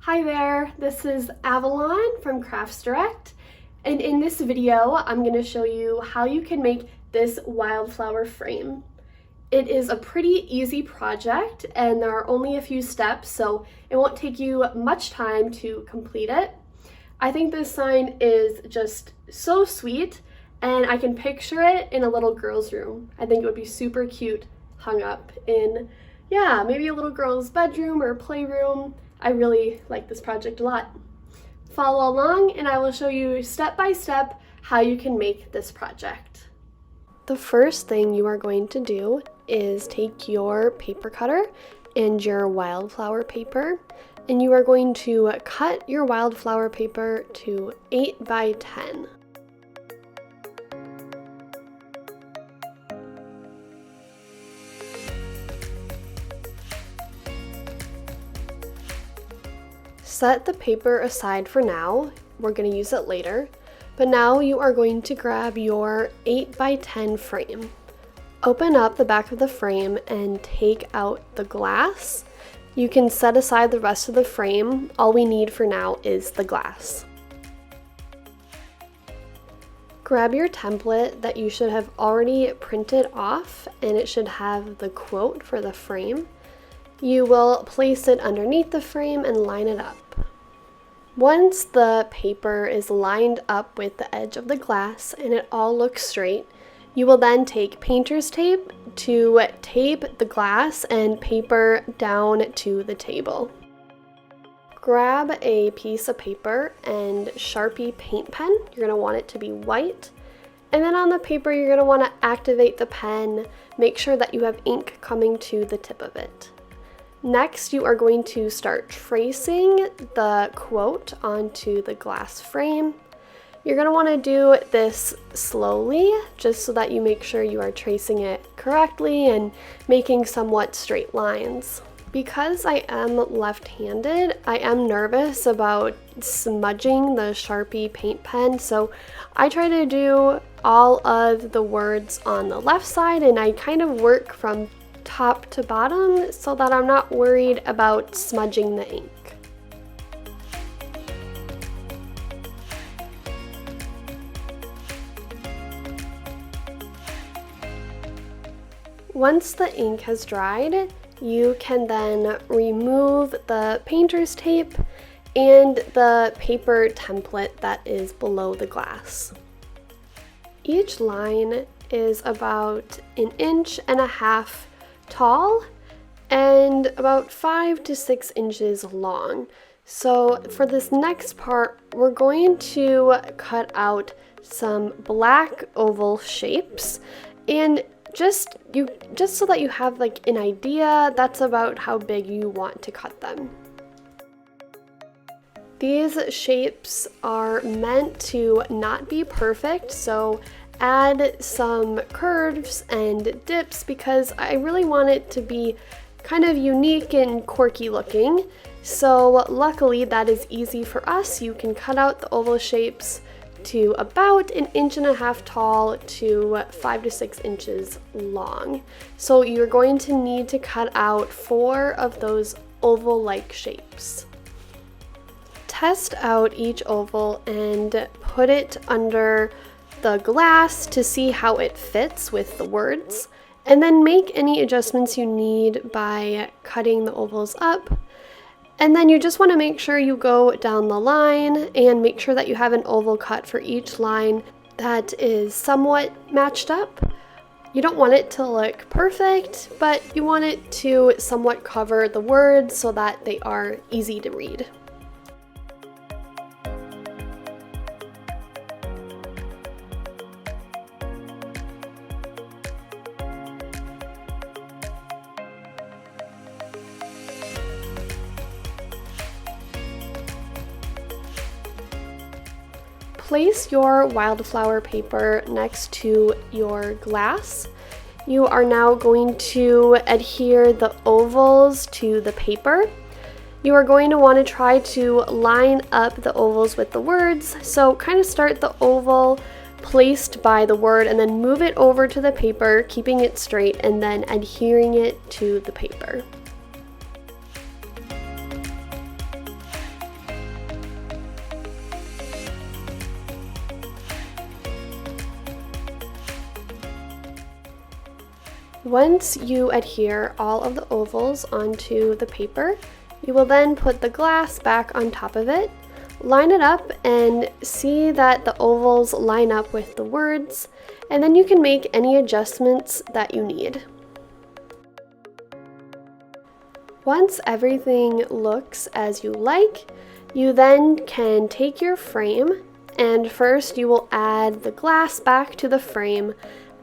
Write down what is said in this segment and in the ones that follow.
Hi there, this is Avalon from Crafts Direct, and in this video I'm going to show you how you can make this wildflower frame. It is a pretty easy project and there are only a few steps, so it won't take you much time to complete it. I think this sign is just so sweet and I can picture it in a little girl's room. I think it would be super cute hung up in, maybe a little girl's bedroom or playroom. I really like this project a lot. Follow along and I will show you step by step how you can make this project. The first thing you are going to do is take your paper cutter and your wildflower paper, and you are going to cut your wildflower paper to 8 by 10. Set the paper aside for now, we're going to use it later, but now you are going to grab your 8 by 10 frame. Open up the back of the frame and take out the glass. You can set aside the rest of the frame, all we need for now is the glass. Grab your template that you should have already printed off and it should have the quote for the frame. You will place it underneath the frame and line it up. Once the paper is lined up with the edge of the glass and it all looks straight, you will then take painter's tape to tape the glass and paper down to the table. Grab a piece of paper and Sharpie paint pen. You're going to want it to be white. And then on the paper, you're going to want to activate the pen. Make sure that you have ink coming to the tip of it. Next, you are going to start tracing the quote onto the glass frame. You're going to want to do this slowly, just so that you make sure you are tracing it correctly and making somewhat straight lines. Because I am left-handed, I am nervous about smudging the Sharpie paint pen, so I try to do all of the words on the left side and I kind of work from top to bottom so that I'm not worried about smudging the ink. Once the ink has dried, you can then remove the painter's tape and the paper template that is below the glass. Each line is about 1.5 inches tall and about 5 to 6 inches long. So for this next part, we're going to cut out some black oval shapes, and just so that you have like an idea, that's about how big you want to cut them. These shapes are meant to not be perfect, so add some curves and dips because I really want it to be kind of unique and quirky looking. So luckily that is easy for us. You can cut out the oval shapes to about 1.5 inches tall to 5 to 6 inches long. So you're going to need to cut out 4 of those oval-like shapes. Test out each oval and put it under the glass to see how it fits with the words, and then make any adjustments you need by cutting the ovals up. And then you just want to make sure you go down the line and make sure that you have an oval cut for each line that is somewhat matched up. You don't want it to look perfect, but you want it to somewhat cover the words so that they are easy to read. Place your wildflower paper next to your glass. You are now going to adhere the ovals to the paper. You are going to want to try to line up the ovals with the words, so kind of start the oval placed by the word and then move it over to the paper, keeping it straight and then adhering it to the paper. Once you adhere all of the ovals onto the paper, you will then put the glass back on top of it, line it up and see that the ovals line up with the words, and then you can make any adjustments that you need. Once everything looks as you like, you then can take your frame, and first you will add the glass back to the frame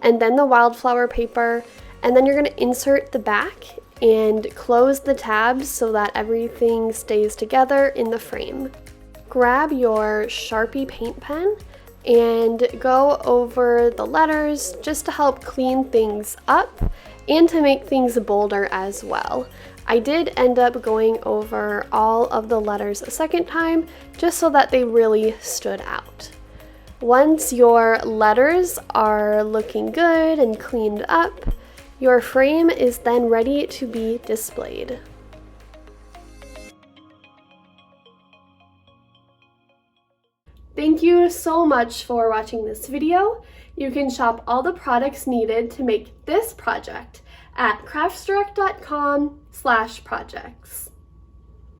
and then the wildflower paper, and then you're going to insert the back and close the tabs so that everything stays together in the frame. Grab your Sharpie paint pen and go over the letters just to help clean things up and to make things bolder as well. I did end up going over all of the letters a second time just so that they really stood out. Once your letters are looking good and cleaned up, your frame is then ready to be displayed. Thank you so much for watching this video. You can shop all the products needed to make this project at craftsdirect.com/projects.